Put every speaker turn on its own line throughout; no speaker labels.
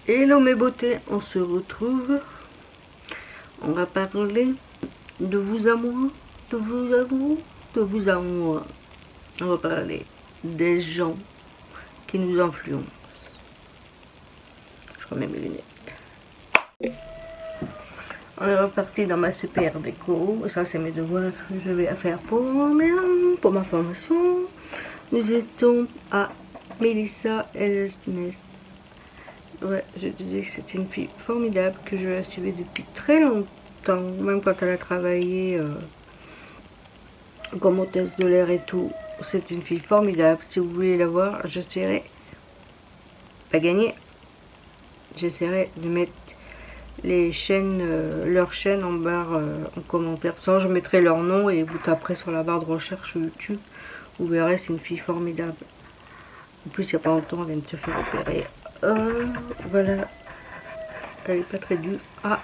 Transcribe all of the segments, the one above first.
Hello mes beautés, on se retrouve. On va parler de vous à moi, de vous à vous, de vous à moi. On va parler des gens qui nous influencent. Je remets mes lunettes. On est reparti dans ma super déco. Ça, c'est mes devoirs que je vais faire pour ma formation. Nous étions à Melissa Elsnes. Ouais, je disais que c'est une fille formidable, que je la suivais depuis très longtemps, même quand elle a travaillé comme hôtesse de l'air et tout. C'est une fille formidable. Si vous voulez la voir, j'essaierai, pas gagner, j'essaierai de mettre les chaînes, leurs chaînes en barre en commentaire. Sans, je mettrai leur nom et vous taperez sur la barre de recherche sur YouTube. Vous verrez, c'est une fille formidable. En plus, il n'y a pas longtemps, elle vient de se faire opérer. Voilà. Elle n'est pas très dure à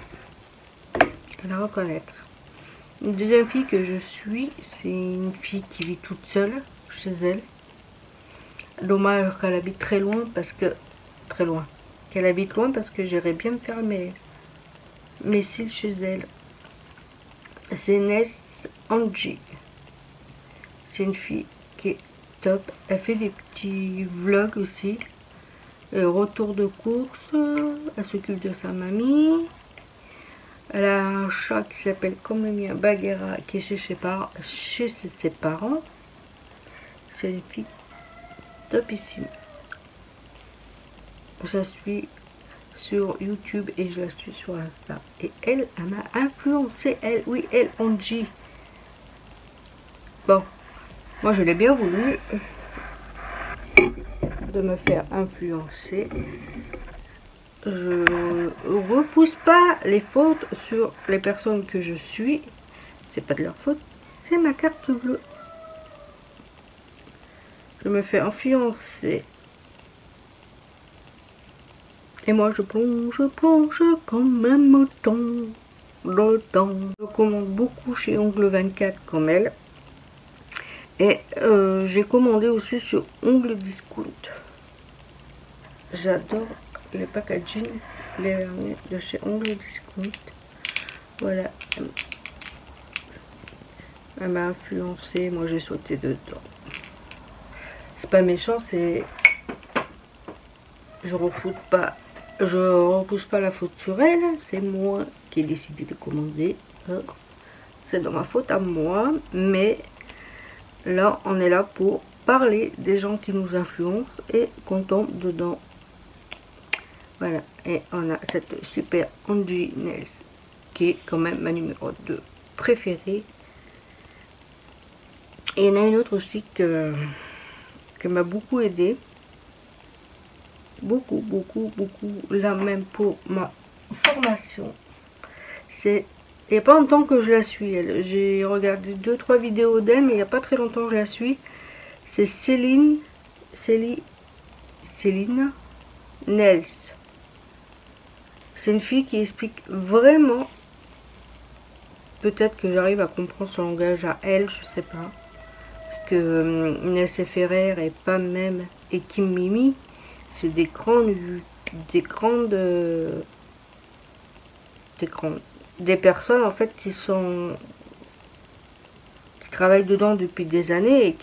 la reconnaître. Une deuxième fille que je suis, c'est une fille qui vit toute seule chez elle. Dommage qu'elle habite très loin parce que... Très loin. Qu'elle habite loin parce que j'irais bien me faire mes cils chez elle. C'est Ness Angie. C'est une fille qui est top. Elle fait des petits vlogs aussi. Retour de course. Elle s'occupe de sa mamie. Elle a un chat qui s'appelle comme le mien, Bagheera, qui est chez ses parents. C'est une fille topissime. Je la suis sur YouTube et je la suis sur Insta. Et elle m'a influencé, elle, oui, elle, Angie. Bon, moi je l'ai bien voulu de me faire influencer. Je repousse pas les fautes sur les personnes que je suis. C'est pas de leur faute, c'est ma carte bleue. Je me fais influencer. Et moi je plonge quand même dedans. Je commande beaucoup chez Ongle 24 comme elle. Et j'ai commandé aussi sur Ongle Discount. J'adore les packaging de chez Ongle Discount. Voilà. Elle m'a influencé, moi j'ai sauté dedans. C'est pas méchant, c'est... Je repousse pas la faute sur elle, c'est moi qui ai décidé de commander. C'est de ma faute à moi, mais là on est là pour parler des gens qui nous influencent et qu'on tombe dedans. Voilà, et on a cette super Angie Nels qui est quand même ma numéro 2 préférée. Et il y en a une autre aussi qui m'a beaucoup aidé. Beaucoup, là même pour ma formation. C'est... Il n'y a pas longtemps que je la suis, elle. J'ai regardé 2-3 vidéos d'elle, mais il n'y a pas très longtemps que je la suis. C'est Céline Nels. C'est une fille qui explique vraiment... Peut-être que j'arrive à comprendre son langage à elle, je sais pas. Parce que Inès Ferrer et pas même et Kim Mimi, c'est des personnes en fait qui travaillent dedans depuis des années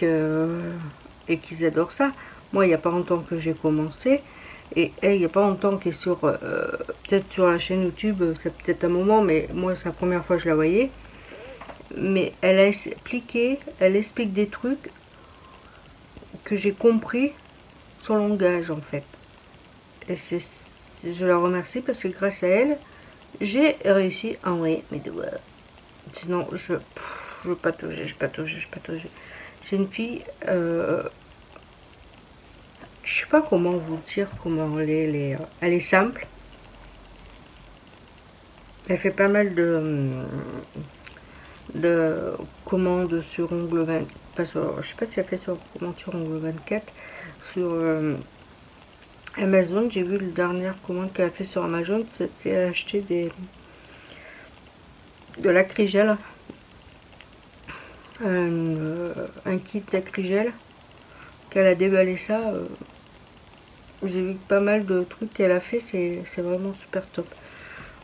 et qu'ils adorent ça. Moi, il n'y a pas longtemps que j'ai commencé et elle, il n'y a pas longtemps qu'elle est sur peut-être sur la chaîne YouTube, c'est peut-être un moment, mais moi c'est la première fois que je la voyais. Mais elle explique des trucs que j'ai compris son langage en fait. Et je la remercie parce que grâce à elle, j'ai réussi à envoyer mes devoirs. Sinon, je pataugeais. C'est une fille, je sais pas comment vous dire, comment elle est simple. Elle fait pas mal de commandes sur Ongle 24. Je sais pas si elle fait sur commande sur Ongle 24. Sur Amazon, j'ai vu la dernière commande qu'elle a fait sur Amazon, c'était acheter de l'acrygel, un kit d'acrygel, qu'elle a déballé ça, J'ai vu pas mal de trucs qu'elle a fait, c'est vraiment super top.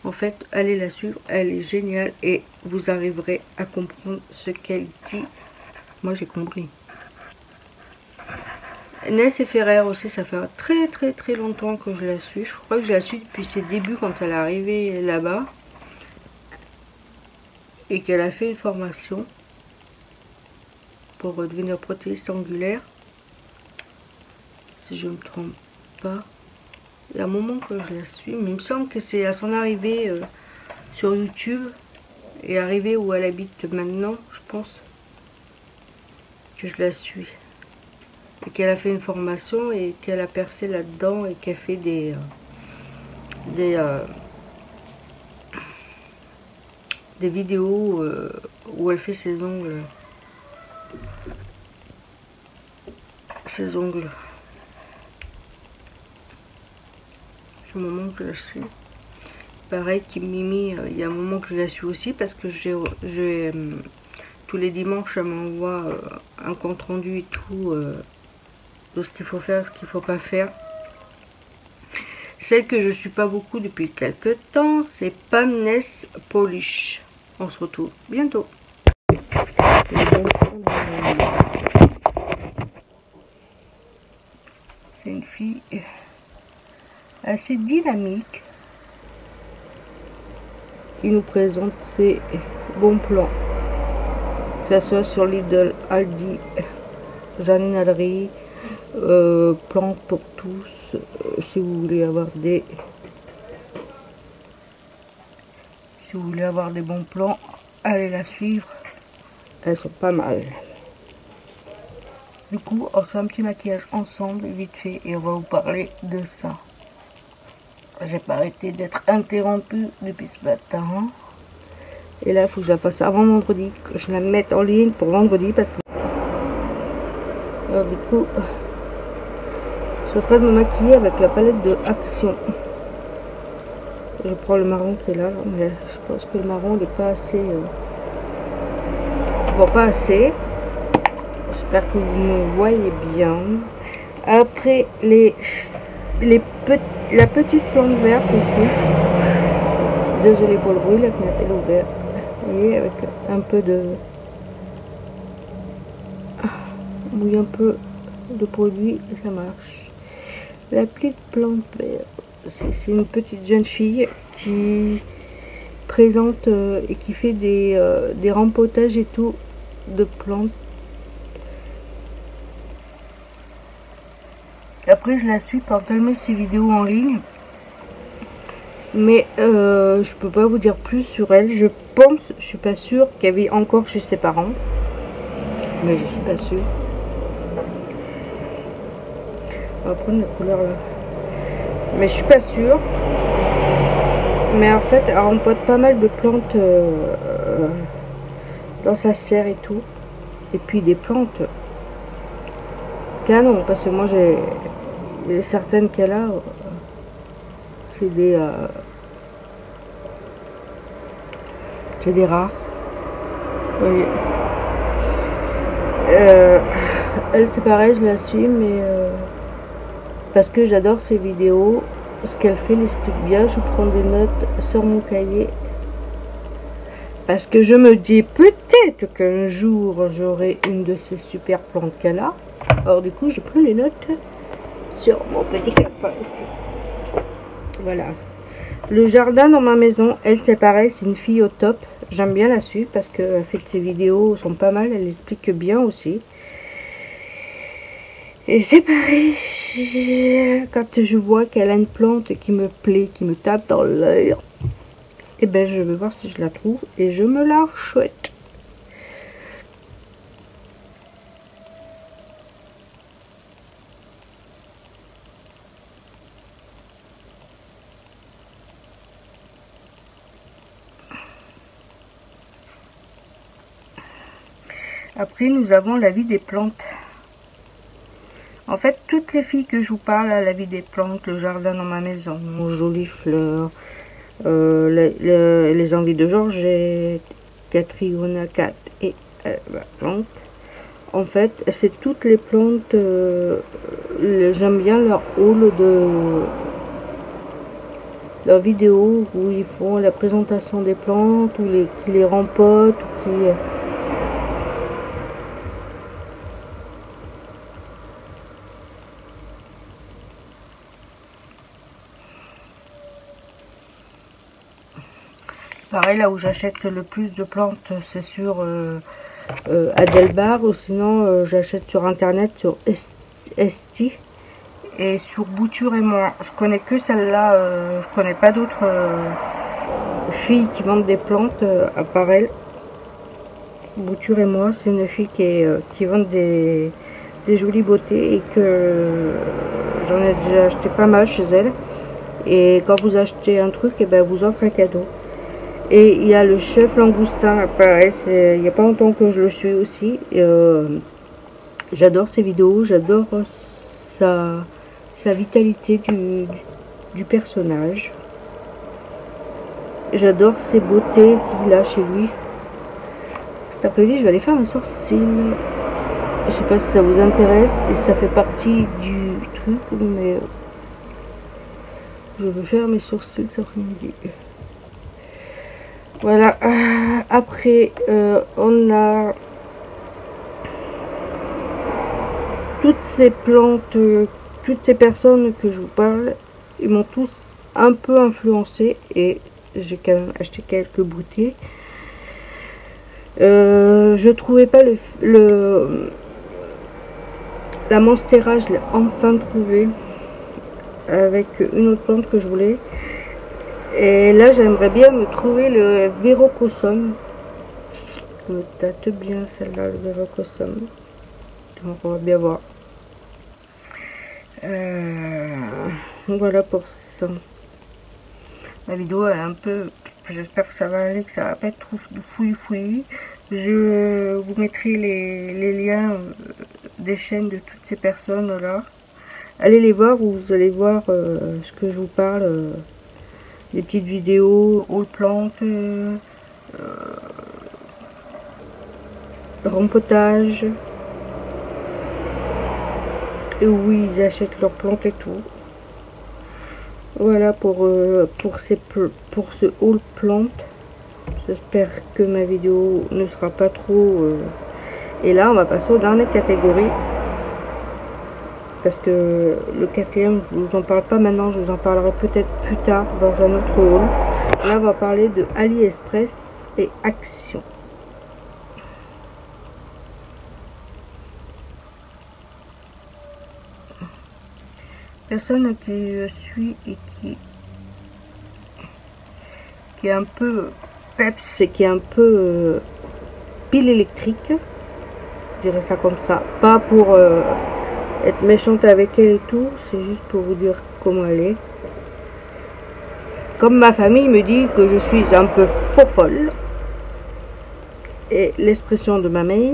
En fait, allez la suivre, elle est géniale et vous arriverez à comprendre ce qu'elle dit. Moi, j'ai compris. Ness et Ferrer aussi, ça fait très longtemps que je la suis. Je crois que je la suis depuis ses débuts quand elle est arrivée là-bas. Et qu'elle a fait une formation pour devenir prothésiste angulaire. Si je ne me trompe pas. Il y a un moment que je la suis, mais il me semble que c'est à son arrivée sur YouTube et arrivée où elle habite maintenant, je pense, que je la suis. Et qu'elle a fait une formation et qu'elle a percé là-dedans et qu'elle fait des vidéos où elle fait ses ongles. Ses ongles. C'est un moment que je la suis. Pareil, Kim Mimi, il y a un moment que je la suis aussi parce que tous les dimanches, elle m'envoie un compte rendu et tout de ce qu'il faut faire, ce qu'il faut pas faire. Celle que je suis pas beaucoup depuis quelques temps, c'est Pamness Polish. On se retrouve bientôt. C'est une fille assez dynamique qui nous présente ses bons plans, que ce soit sur Lidl, Aldi, Jeanne Nalerie, Plantes pour tous, si vous voulez avoir des bons plans, allez la suivre, elles sont pas mal. Du coup, on fait un petit maquillage ensemble, vite fait, et on va vous parler de ça. J'ai pas arrêté d'être interrompue depuis ce matin. Et là, il faut que je la fasse avant vendredi, que je la mette en ligne pour vendredi, parce que... Alors, du coup, je suis en train de me maquiller avec la palette de Action. Je prends le marron qui est là, mais je pense que le marron n'est pas assez... Bon, pas assez. J'espère que vous me voyez bien. Après, la petite plante verte aussi. Désolée pour le bruit, la fenêtre est ouverte. Vous voyez, avec un peu de... Oui, un peu de produit, ça marche. La petite plante verte, c'est une petite jeune fille qui présente et qui fait des rempotages et tout de plantes. Après, je la suis quand elle met ses vidéos en ligne. Mais je peux pas vous dire plus sur elle. Je pense, je suis pas sûre qu'elle vit encore chez ses parents. Mais je suis pas sûre. On va prendre la couleur là. Mais je suis pas sûre. Mais en fait, elle rempote pas mal de plantes dans sa serre et tout. Et puis des plantes canon. Parce que moi, j'ai certaines qu'elle a. C'est des rares. Oui. Elle, c'est pareil, je la suis, mais parce que j'adore ses vidéos. Ce qu'elle fait, elle explique bien. Je prends des notes sur mon cahier. Parce que je me dis peut-être qu'un jour, j'aurai une de ces super plantes qu'elle a. Alors du coup, je prends les notes sur mon petit calepin ici. Voilà. Le jardin dans ma maison, elle c'est pareil, c'est une fille au top. J'aime bien la suivre parce que en fait, ses vidéos sont pas mal, elle explique bien aussi. Et c'est pareil, quand je vois qu'elle a une plante qui me plaît, qui me tape dans l'œil, et ben je vais voir si je la trouve et je me la chouette. Après, nous avons la vie des plantes. En fait, toutes les filles que je vous parle, la vie des plantes, le jardin dans ma maison, jolies fleurs, les envies de Georgette, Catriona 4 et plante. En fait, c'est toutes les plantes j'aime bien leur haul de leurs vidéos où ils font la présentation des plantes, ou qui les rempotent, ou qui... Pareil, là où j'achète le plus de plantes, c'est sur Adelbar, ou sinon j'achète sur internet sur Esti et sur Bouture et moi. Je connais que celle-là, je connais pas d'autres filles qui vendent des plantes à part elle. Bouture et moi, c'est une fille qui vend des jolies beautés et que j'en ai déjà acheté pas mal chez elle. Et quand vous achetez un truc, et ben vous offre un cadeau. Et il y a le chef Langoustin, pareil, il n'y a pas longtemps que je le suis aussi. J'adore ses vidéos, j'adore sa vitalité du personnage. J'adore ses beautés qu'il a chez lui. Cet après-midi, je vais aller faire mes sourcils. Je sais pas si ça vous intéresse et ça fait partie du truc, mais je veux faire mes sourcils cet après-midi. Voilà, après on a toutes ces plantes, toutes ces personnes que je vous parle, ils m'ont tous un peu influencé et j'ai quand même acheté quelques bouteilles. Je trouvais pas la monstera, je l'ai enfin trouvé avec une autre plante que je voulais. Et là, j'aimerais bien me trouver le Vérocosum. Je me tâte bien celle-là, le Vérocosum. Donc, on va bien voir. Voilà pour ça. La vidéo est un peu... J'espère que ça va aller, que ça va pas être trop fouillis. Je vous mettrai les liens des chaînes de toutes ces personnes-là. Allez les voir, vous allez voir ce que je vous parle. Des petites vidéos, hautes plantes, rempotage, et où ils achètent leurs plantes et tout. Voilà pour ce haul plante. J'espère que ma vidéo ne sera pas trop... Et là, on va passer aux dernières catégories. Parce que le quatrième, je ne vous en parle pas maintenant, je vous en parlerai peut-être plus tard dans un autre haul. Là, on va parler de AliExpress et Action. Personne qui suit et qui est un peu peps et qui est un peu pile électrique, je dirais ça comme ça. Pas pour être méchante avec elle et tout, c'est juste pour vous dire comment elle est. Comme ma famille me dit que je suis un peu faux folle, et l'expression de ma mère,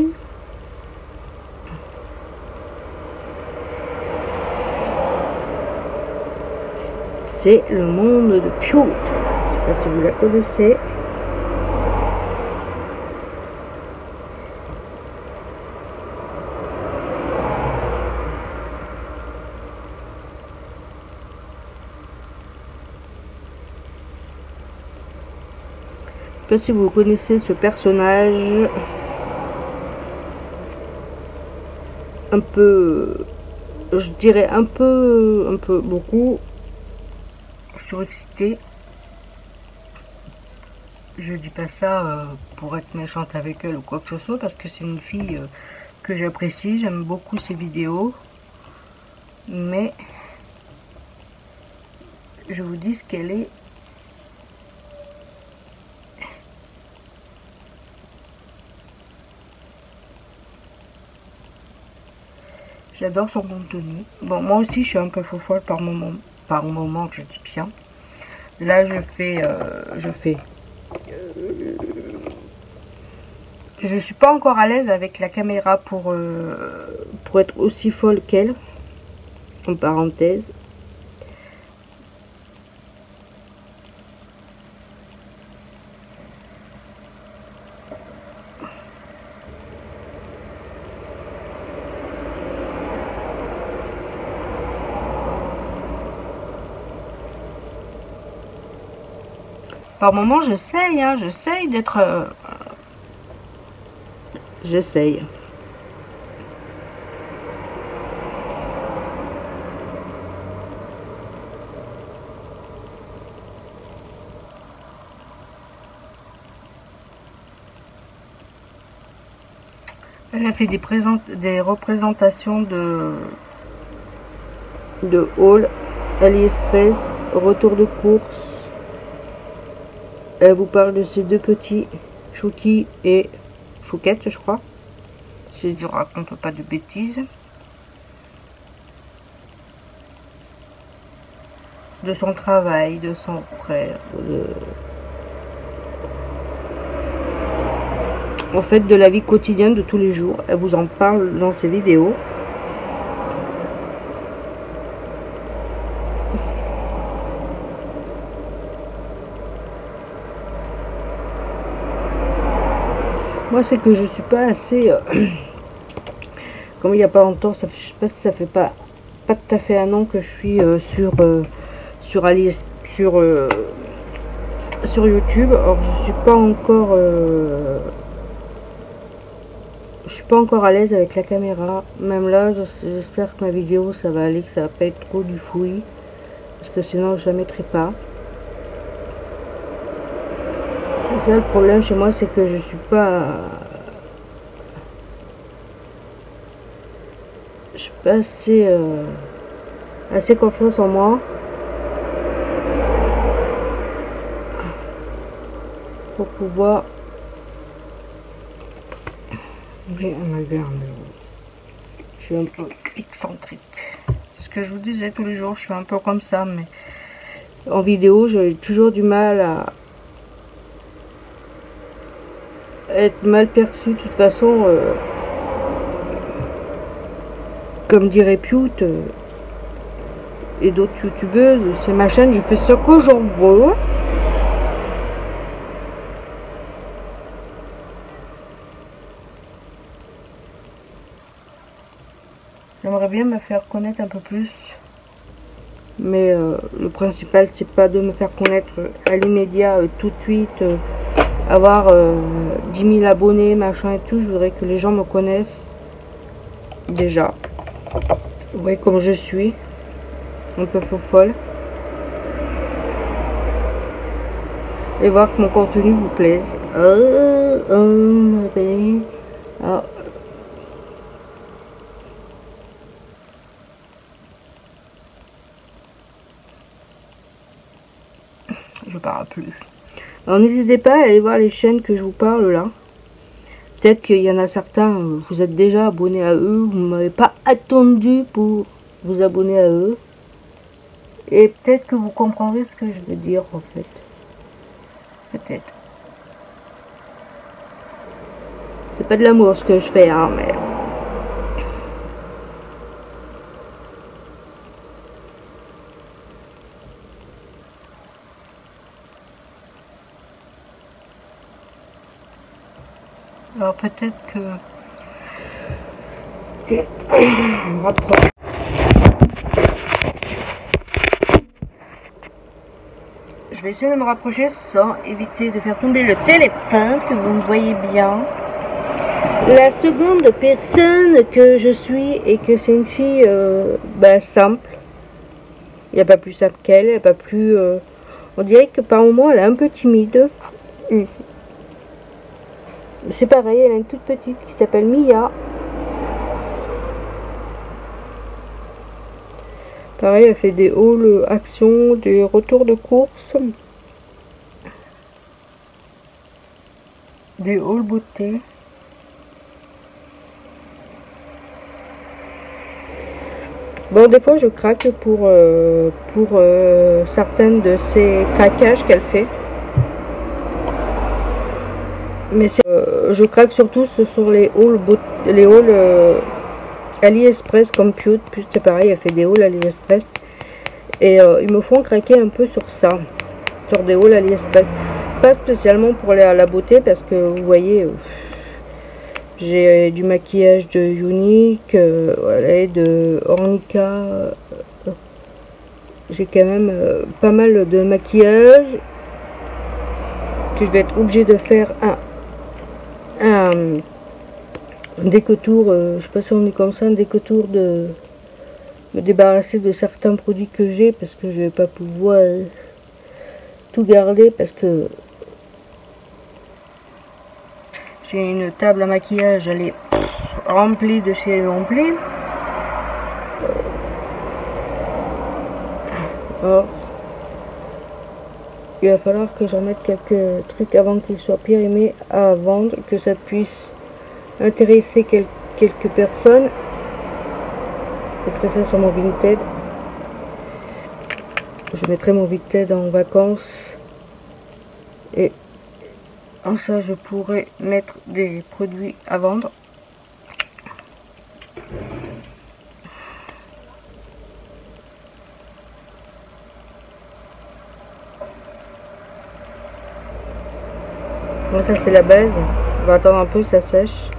c'est le monde de Piot. Je sais pas si vous la connaissez. Je sais pas si vous connaissez ce personnage un peu, je dirais un peu beaucoup surexcité. Je dis pas ça pour être méchante avec elle ou quoi que ce soit, parce que c'est une fille que j'apprécie, j'aime beaucoup ses vidéos, mais je vous dis ce qu'elle est. J'adore son contenu. Bon, moi aussi, je suis un peu folle par moment, je dis bien. Là, je suis pas encore à l'aise avec la caméra pour être aussi folle qu'elle. En parenthèse. Par moment, j'essaye, hein, j'essaye d'être... J'essaye. Elle a fait des représentations de haul, AliExpress, retour de course. Elle vous parle de ces deux petits, Chouki et Chouquette, je crois. Si je ne raconte pas de bêtises. De son travail, de son frère, en fait de la vie quotidienne de tous les jours. Elle vous en parle dans ses vidéos. Moi, c'est que je suis pas assez comme il n'y a pas longtemps, je sais pas si ça fait pas tout à fait un an que je suis sur YouTube. Or je suis pas encore à l'aise avec la caméra. Même là, j'espère que ma vidéo ça va aller, que ça va pas être trop du fouillis, parce que sinon je la mettrai pas. Et ça, le problème chez moi, c'est que je suis pas assez confiance en moi pour pouvoir... Mais je suis un peu excentrique. Ce que je vous disais tous les jours, je suis un peu comme ça, mais en vidéo, j'ai toujours du mal à être mal perçu. De toute façon, comme dirait Piout et d'autres youtubeuses, c'est ma chaîne, je fais ce que j'en veux. J'aimerais bien me faire connaître un peu plus, mais le principal, c'est pas de me faire connaître à l'immédiat, tout de suite, avoir 10 000 abonnés, machin et tout. Je voudrais que les gens me connaissent déjà. Vous voyez comme je suis, un peu folle, et voir que mon contenu vous plaise. Je parle plus. Alors n'hésitez pas à aller voir les chaînes que je vous parle là. Peut-être qu'il y en a certains, vous êtes déjà abonnés à eux, vous ne m'avez pas attendu pour vous abonner à eux. Et peut-être que vous comprendrez ce que je veux dire en fait. Peut-être. C'est pas de l'amour ce que je fais, hein, mais... Alors peut-être que... Je vais essayer de me rapprocher sans éviter de faire tomber le téléphone, que vous me voyez bien. La seconde personne que je suis et que c'est une fille simple. Il n'y a pas plus simple qu'elle, il n'y a pas plus... on dirait que par moment elle est un peu timide. C'est pareil, elle a une toute petite qui s'appelle Mia. Pareil, elle fait des hauls actions, des retours de course. Des hauls beauté. Bon, des fois je craque pour certaines de ces craquages qu'elle fait. Mais je craque surtout sur les hauls AliExpress comme Piout. C'est pareil, elle fait des hauls AliExpress. Et ils me font craquer un peu sur ça. Sur des hauls AliExpress. Pas spécialement pour la beauté, parce que vous voyez, j'ai du maquillage de Unique, voilà, et de Ornica. J'ai quand même pas mal de maquillage. que je vais être obligée de faire un décotour, je sais pas si on dit comme ça, un décotour de me débarrasser de certains produits que j'ai, parce que je vais pas pouvoir tout garder, parce que j'ai une table à maquillage, elle est remplie de chez remplie. Alors, il va falloir que j'en mette quelques trucs avant qu'ils soient périmés à vendre, que ça puisse intéresser quelques personnes. Je mettrai ça sur mon Vinted. Je mettrai mon Vinted en vacances. Et en ça, je pourrais mettre des produits à vendre. Bon, ça c'est la base. On va attendre un peu que ça sèche.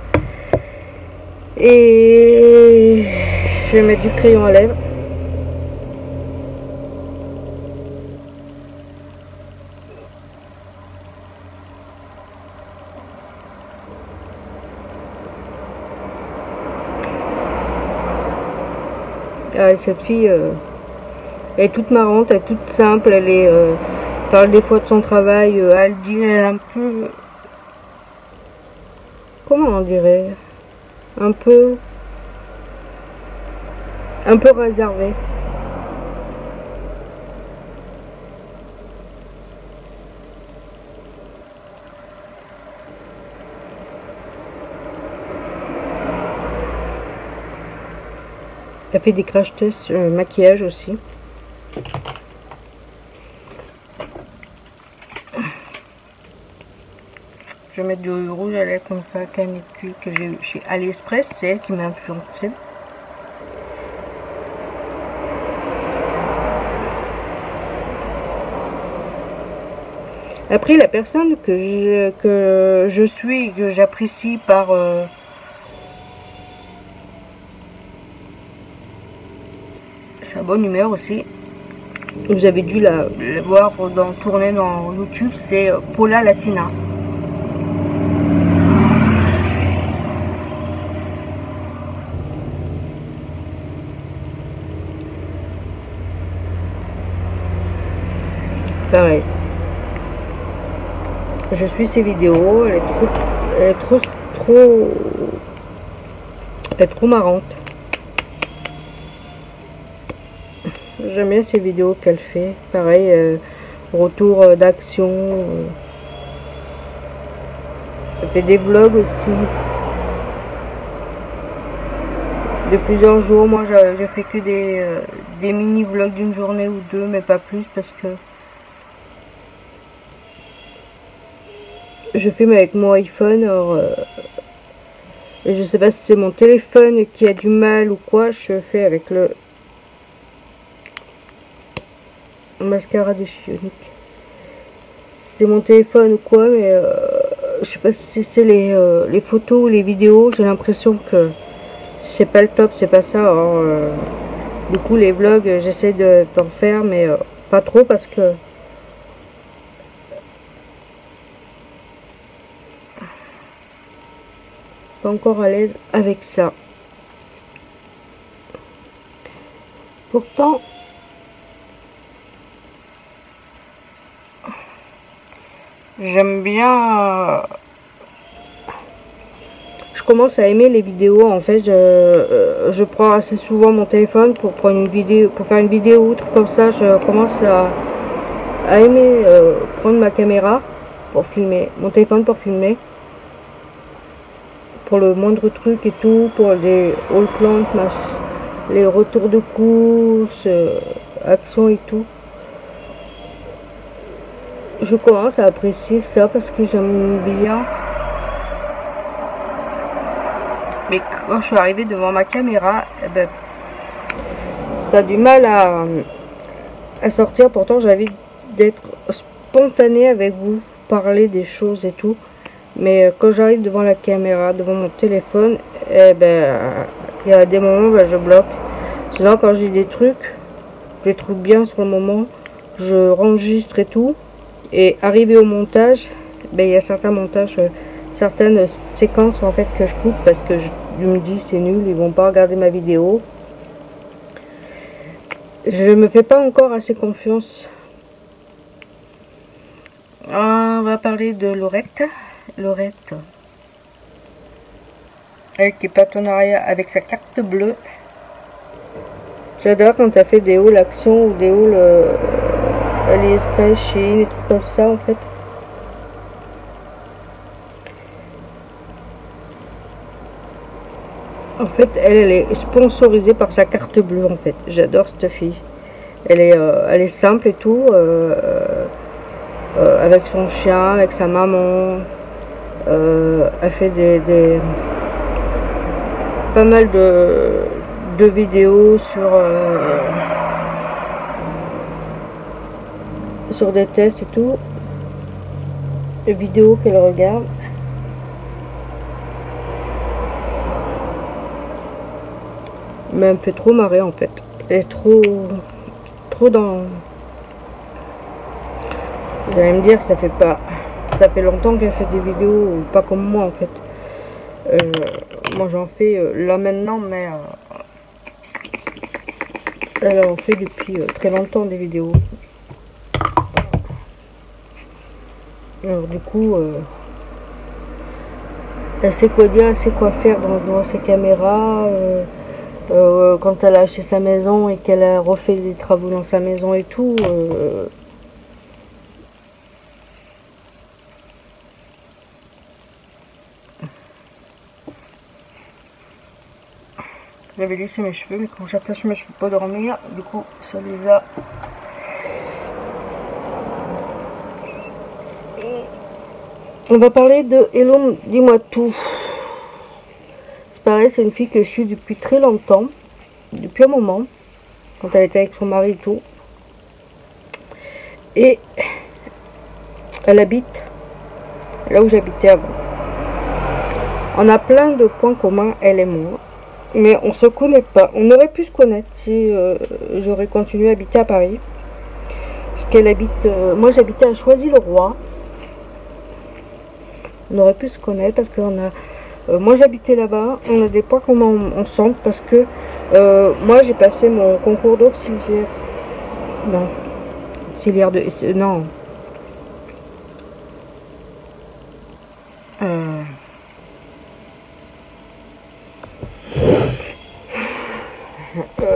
Et je vais mettre du crayon à lèvres. Ah, cette fille, elle est toute marrante, elle est toute simple, elle parle des fois de son travail, elle dit, elle est un peu, comment on dirait, un peu réservée. Elle fait des crash tests sur le maquillage aussi. Je vais mettre du rouge à lèvres comme ça, canicule, que j'ai eu chez AliExpress, c'est elle qui m'a influencé. Après, la personne que je suis, que j'apprécie par sa bonne humeur aussi, vous avez dû la voir tourner dans YouTube, c'est Paula Latina. Pareil. Je suis ses vidéos, elle est trop marrante. J'aime bien ces vidéos qu'elle fait. Pareil, retour d'action. Elle fait des vlogs aussi. De plusieurs jours. Moi, j'ai fait que des mini vlogs d'une journée ou deux, mais pas plus parce que je filme avec mon iPhone. Alors, je sais pas si c'est mon téléphone qui a du mal ou quoi. Je fais avec le mascara de Chionic. C'est mon téléphone ou quoi, mais je sais pas si c'est les photos ou les vidéos. J'ai l'impression que c'est pas le top, c'est pas ça. Alors, du coup, les vlogs, j'essaie d'en faire, mais pas trop parce que pas encore à l'aise avec ça. Pourtant, j'aime bien. Je commence à aimer les vidéos. En fait, je prends assez souvent mon téléphone pour prendre une vidéo, pour faire une vidéo ou truc comme ça. Je commence à aimer prendre ma caméra pour filmer, mon téléphone pour filmer. Pour le moindre truc et tout, pour les haul plans, les retours de course, actions et tout. Je commence à apprécier ça parce que j'aime bien. Mais quand je suis arrivée devant ma caméra, eh ben, ça a du mal à sortir. Pourtant, j'ai envie d'être spontanée avec vous, parler des choses et tout. Mais quand j'arrive devant la caméra, devant mon téléphone, eh ben, il y a des moments où je bloque. Sinon, quand j'ai des trucs, je les trouve bien sur le moment, je enregistre et tout. Et arrivé au montage, ben, il y a certains montages, certaines séquences en fait que je coupe parce que je me dis c'est nul, ils vont pas regarder ma vidéo. Je me fais pas encore assez confiance. On va parler de Laurette. Laurette, elle qui est partenariat avec sa carte bleue. J'adore quand elle fait des hauls l'action ou des hauls AliExpress, Chine, des trucs comme ça en fait. En fait, elle est sponsorisée par sa carte bleue en fait. J'adore cette fille. Elle est simple et tout, avec son chien, avec sa maman. Elle fait pas mal de vidéos sur des tests et tout. Les vidéos qu'elle regarde. Mais elle me fait trop marrer en fait. Elle est trop dans... Vous allez me dire, ça fait longtemps qu'elle fait des vidéos, pas comme moi en fait. Moi j'en fais là maintenant, mais elle en fait depuis très longtemps des vidéos. Alors du coup, elle sait quoi dire, elle sait quoi faire dans ses caméras. Quand elle a acheté sa maison et qu'elle a refait des travaux dans sa maison et tout. J'avais laissé mes cheveux, mais quand j'attache mes cheveux pas dormir, du coup ça les a. On va parler de Hello, dis-moi tout. C'est pareil, c'est une fille que je suis depuis très longtemps, depuis un moment, quand elle était avec son mari et tout. Et elle habite là où j'habitais avant. On a plein de points communs, elle et moi. Mais on se connaît pas. On aurait pu se connaître si j'aurais continué à habiter à Paris. Parce qu'elle habite... moi j'habitais à Choisy-le-Roi. On aurait pu se connaître parce qu'on a... moi j'habitais là-bas. On a des points communs ensemble parce que moi j'ai passé mon concours d'auxiliaire. Non. Auxiliaire de... non.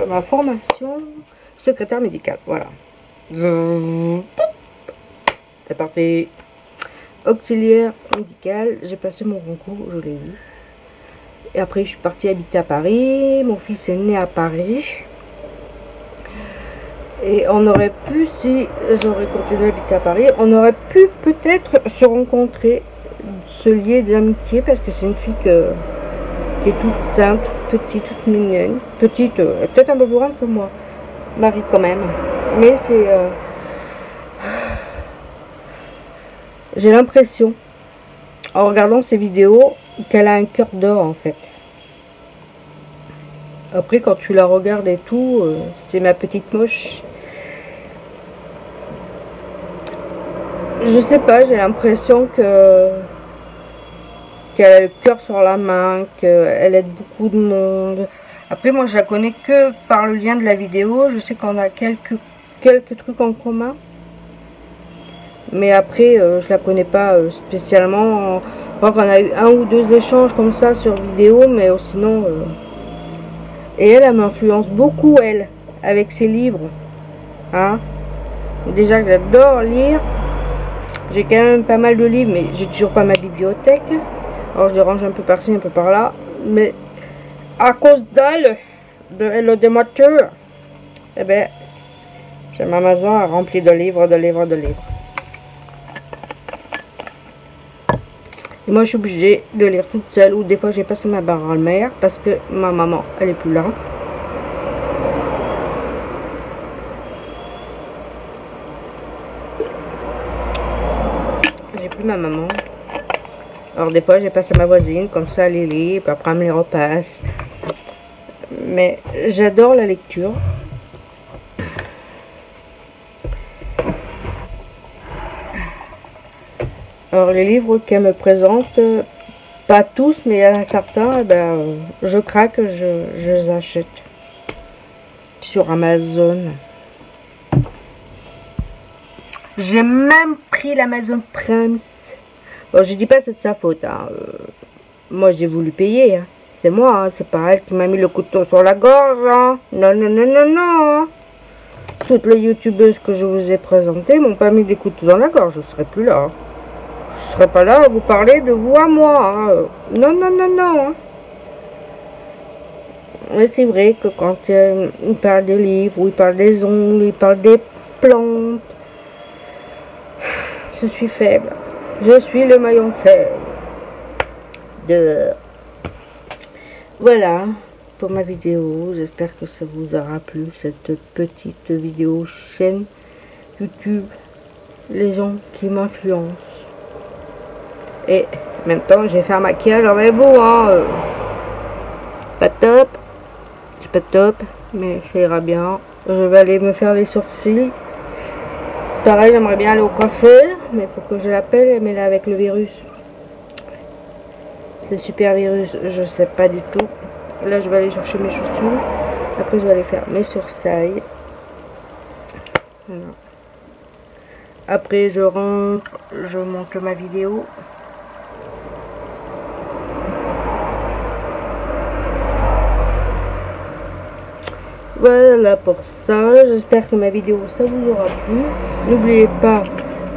Ma formation secrétaire médicale, voilà. C'est parti. Auxiliaire médicale, j'ai passé mon concours, je l'ai eu. Et après, je suis partie habiter à Paris. Mon fils est né à Paris. Et on aurait pu, si j'aurais continué à habiter à Paris, on aurait pu peut-être se rencontrer, se lier d'amitié, parce que c'est une fille qui est toute simple, toute petite, toute mignonne. Petite, peut-être un peu plus grande que moi. Marie quand même. Mais c'est... j'ai l'impression, en regardant ces vidéos, qu'elle a un cœur d'or en fait. Après quand tu la regardes et tout, c'est ma petite moche. Je sais pas, j'ai l'impression qu'elle a le cœur sur la main, qu'elle aide beaucoup de monde. Après moi je la connais que par le lien de la vidéo. Je sais qu'on a quelques trucs en commun. Mais après je la connais pas spécialement. Je crois qu'on a eu 1 ou 2 échanges comme ça sur vidéo, mais sinon... Et elle m'influence beaucoup, elle, avec ses livres. Hein? Déjà que j'adore lire. J'ai quand même pas mal de livres, mais j'ai toujours pas ma bibliothèque. Alors je les range un peu par-ci, un peu par-là. Mais à cause d'elle, de Hello dis-moi tout, eh ben, j'ai ma maison remplie de livres, de livres, de livres. Et moi je suis obligée de lire toute seule, ou des fois j'ai passé ma grand-mère parce que ma maman elle est plus là. J'ai plus ma maman. Alors des fois j'ai passé à ma voisine, comme ça elle les lit, puis après elle me les repasse. Mais j'adore la lecture. Alors les livres qu'elle me présente, pas tous, mais il y en a certains, eh ben, je craque, je les achète sur Amazon. J'ai même pris l'Amazon Prime. Bon, je dis pas que c'est de sa faute. Hein. Moi, j'ai voulu payer. Hein. C'est moi, hein. C'est pas elle qui m'a mis le couteau sur la gorge. Hein. Non, non, non, non, non. Toutes les youtubeuses que je vous ai présentées m'ont pas mis des couteaux dans la gorge. Je serais plus là. Hein. Je serais pas là à vous parler de vous à moi. Hein. Non, non, non, non. Hein. Mais c'est vrai que quand il parle des livres, ou il parle des ongles, il parle des plantes, je suis faible. Je suis le maillon faible. Voilà pour ma vidéo. J'espère que ça vous aura plu, cette petite vidéo chaîne YouTube. Les gens qui m'influencent. Et en même temps, je vais faire un maquillage avec vous. Hein. Pas top. C'est pas top, mais ça ira bien. Je vais aller me faire les sourcils. Pareil, j'aimerais bien aller au coiffeur, mais il faut que je l'appelle, mais là avec le virus. C'est le super virus, je sais pas du tout. Là, je vais aller chercher mes chaussures. Après, je vais aller faire mes sourcils. Voilà. Après, je rentre, je monte ma vidéo. Voilà pour ça. J'espère que ma vidéo, ça vous aura plu. N'oubliez pas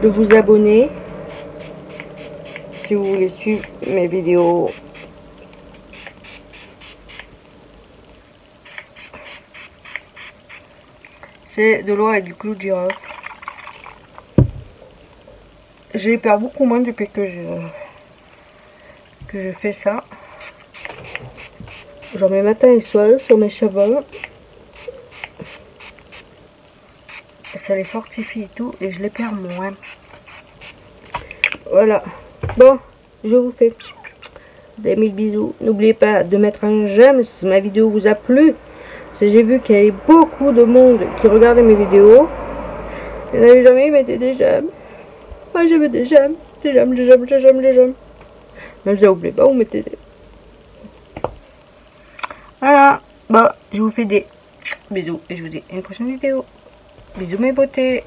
de vous abonner si vous voulez suivre mes vidéos. C'est de l'eau avec du clou de girofle. J'ai perdu beaucoup moins depuis que je fais ça. J'en mets matin et soir sur mes cheveux. Ça les fortifie et tout, et je les perds moins. Voilà. Bon, je vous fais des mille bisous. N'oubliez pas de mettre un j'aime si ma vidéo vous a plu. Si j'ai vu qu'il y avait beaucoup de monde qui regardait mes vidéos. Et n'avez jamais mettez des j'aime. Moi, je veux des j'aime. Des j'aime, des j'aime, des j'aime, des j'aime. Mais vous n'oubliez pas, vous mettez des. Voilà. Bon, je vous fais des bisous et je vous dis à une prochaine vidéo. Bisous mes beautés.